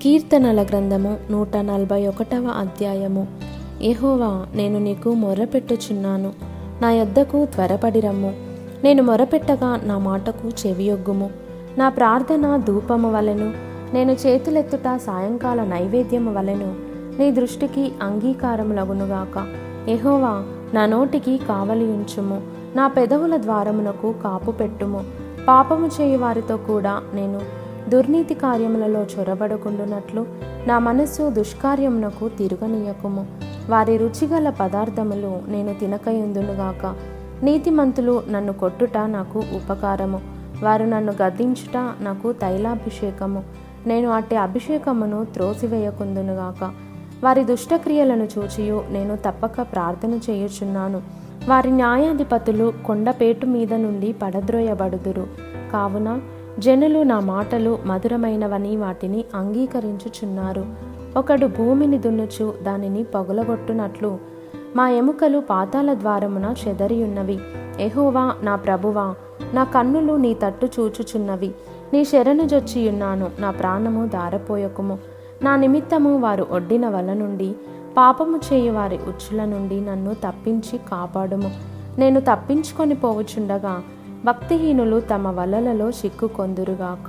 కీర్తనల గ్రంథము 141వ అధ్యాయము. యెహోవా, నేను నీకు మొర్రపెట్టుచున్నాను, నా యొద్దకు త్వరపడి రమ్ము. నేను మొరపెట్టగా నా మాటకు చెవియొగ్గుము. నా ప్రార్థన ధూపము వలెను, నేను చేతులెత్తుట సాయంకాల నైవేద్యము వలెను నీ దృష్టికి అంగీకారములగునుగాక. యెహోవా, నా నోటికి కావలి ఉంచుము, నా పెదవుల ద్వారమునకు కాపు పెట్టుము. పాపము చేయు వారితో కూడా నేను దుర్నీతి కార్యములలో చొరబడుకుండునట్లు నా మనస్సు దుష్కార్యమునకు తిరుగనీయకుము. వారి రుచిగల పదార్థములు నేను తినకయుందునుగాక. నీతిమంతులు నన్ను కొట్టుట నాకు ఉపకారము, వారు నన్ను గద్దించుట నాకు తైలాభిషేకము. నేను అట్టి అభిషేకమును త్రోసివేయకుందునుగాక. వారి దుష్టక్రియలను చూచియు నేను తప్పక ప్రార్థన చేయుచున్నాను. వారి న్యాయాధిపతులు కొండపేటు మీద నుండి పడద్రోయబడుదురు. కావున జనులు నా మాటలు మధురమైనవని వాటిని అంగీకరించుచున్నారు. ఒకడు భూమిని దున్నుచు దానిని పగులగొట్టునట్లు మా ఎముకలు పాతాళ ద్వారమున చెదరియున్నవి. యెహోవా నా ప్రభువా, నా కన్నులు నీ తట్టు చూచుచున్నవి. నీ శరణు జొచ్చియున్నాను, నా ప్రాణము దారపోయకుము. నా నిమిత్తము వారు ఒడ్డిన వల నుండి, పాపము చేయు వారి ఉచ్చుల నుండి నన్ను తప్పించి కాపాడుము. నేను తప్పించుకొని పోవుచుండగా భక్తిహీనులు తమ వలలలో చిక్కుకొందురుగాక.